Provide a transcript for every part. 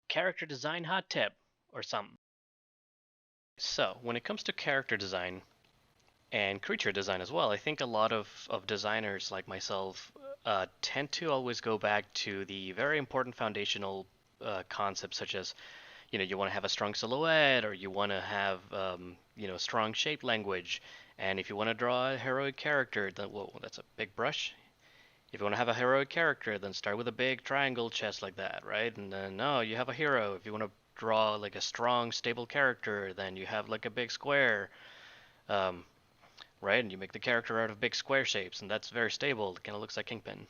character design hot tip or something. So, when it comes to character design and creature design as well, I think a lot of designers like myself tend to always go back to the very important foundational concepts, such as you want to have a strong silhouette, or you want to have strong shape language, and if you want to draw a heroic character, then well, that's a big brush. If you want to have a heroic character, then start with a big triangle chest like that, right? And then, no, you have a hero. If you want to draw like a strong, stable character, then you have like a big square, um, right? And you make the character out of big square shapes, and that's very stable. It kind of looks like Kingpin.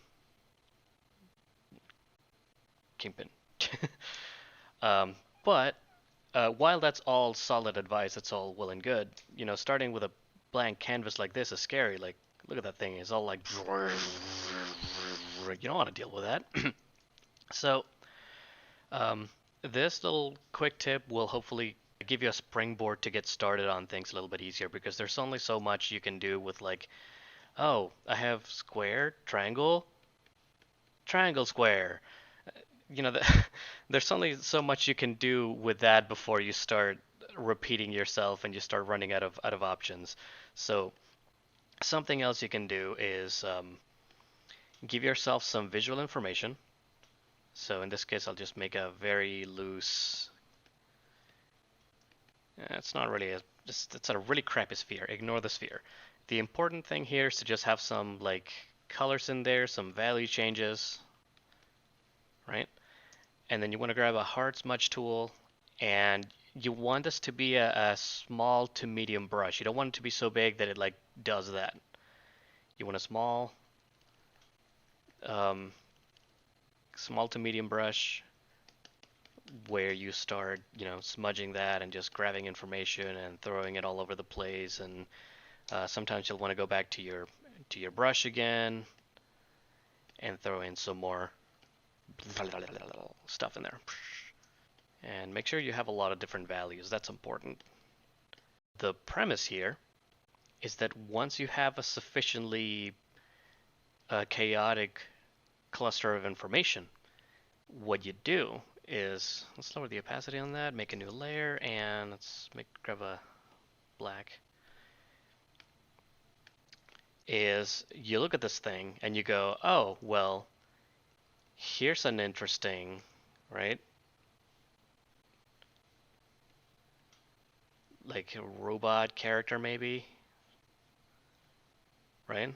Kingpin. um, but while that's all solid advice, it's all well and good. Starting with a blank canvas like this is scary. Like, look at that thing. It's all like, you don't want to deal with that. So, um, this little quick tip will hopefully give you a springboard to get started on things a little bit easier, because there's only so much you can do with like, oh, I have square, triangle, triangle, square. There's only so much you can do with that before you start repeating yourself and you start running out of options. So something else you can do is give yourself some visual information. So in this case, I'll just make a very loose. It's not really it's a really crappy sphere. Ignore the sphere. The important thing here is to just have some like colors in there, some value changes, right? And then you want to grab a hard smudge tool, and you want this to be a small to medium brush. You don't want it to be so big that it like does that. You want a um, small to medium brush where you start, smudging that and just grabbing information and throwing it all over the place. And sometimes you'll want to go back to your brush again and throw in some more stuff in there. And make sure you have a lot of different values. That's important. The premise here is that once you have a sufficiently chaotic cluster of information, what you do is, let's lower the opacity on that, make a new layer, and let's grab a black, is you look at this thing and you go, oh, well, here's an interesting, right? Like a robot character maybe, right?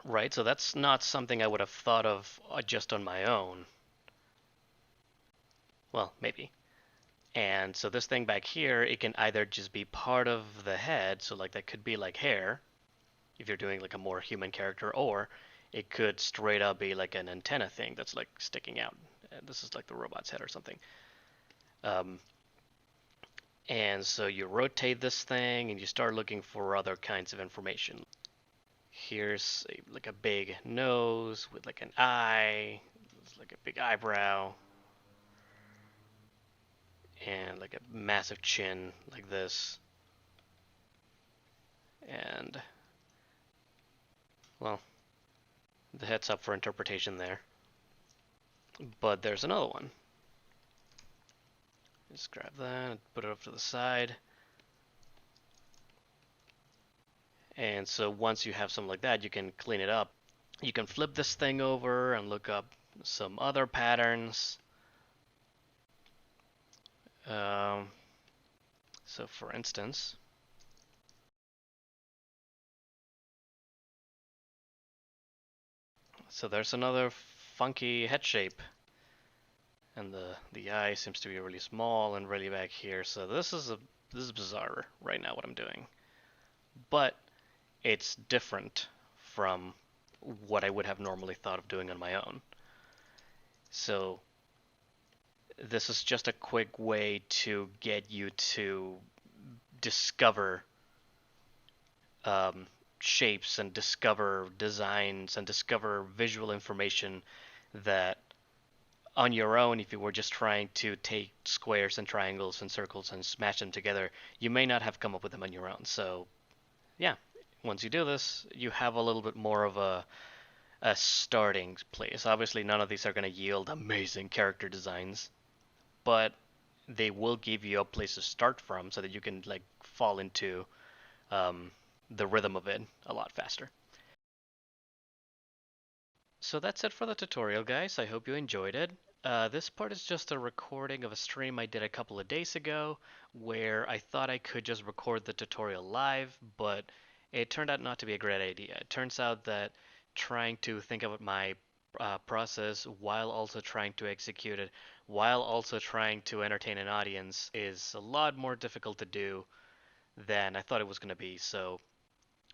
Right, so that's not something I would have thought of just on my own. Well, maybe. And so this thing back here, it can either just be part of the head, so like that could be like hair, if you're doing like a more human character, or it could straight up be like an antenna thing that's like sticking out. This is like the robot's head or something. Um, and so you rotate this thing and you start looking for other kinds of information. Here's like a big nose with like an eye, it's like a big eyebrow, and like a massive chin like this. And, well, the head's up for interpretation there. But there's another one. Just grab that, put it up to the side. And so once you have something like that, you can clean it up. You can flip this thing over and look up some other patterns. So for instance, so there's another funky head shape. And the eye seems to be really small and really back here. So this is bizarre right now what I'm doing. But it's different from what I would have normally thought of doing on my own. So this is just a quick way to get you to discover shapes and discover designs and discover visual information that on your own, if you were just trying to take squares and triangles and circles and smash them together, you may not have come up with them on your own. So yeah, once you do this, you have a little bit more of a starting place. Obviously, none of these are going to yield amazing character designs, but they will give you a place to start from so that you can like fall into um, the rhythm of it a lot faster. So that's it for the tutorial, guys. I hope you enjoyed it. This part is just a recording of a stream I did a couple of days ago where I thought I could just record the tutorial live, but it turned out not to be a great idea. It turns out that trying to think about my process while also trying to execute it, while also trying to entertain an audience, is a lot more difficult to do than I thought it was going to be. So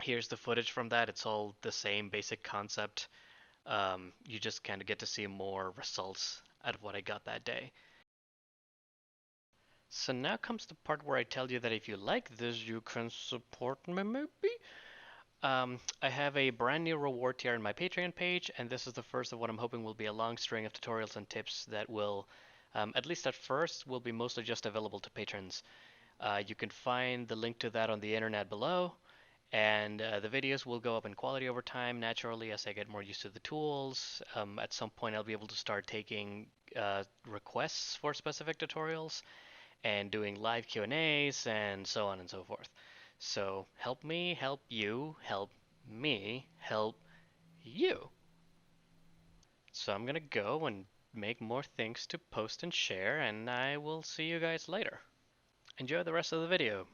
here's the footage from that. It's all the same basic concept. You just kind of get to see more results out of what I got that day. So now comes the part where I tell you that if you like this, you can support me maybe? I have a brand new reward tier on my Patreon page, and this is the first of what I'm hoping will be a long string of tutorials and tips that will, at least at first, will be mostly just available to patrons. You can find the link to that on the internet below. And the videos will go up in quality over time naturally as I get more used to the tools. At some point, I'll be able to start taking requests for specific tutorials and doing live Q&As and so on and so forth. So help me, help you, help me, help you. So I'm gonna go and make more things to post and share, and I will see you guys later. Enjoy the rest of the video.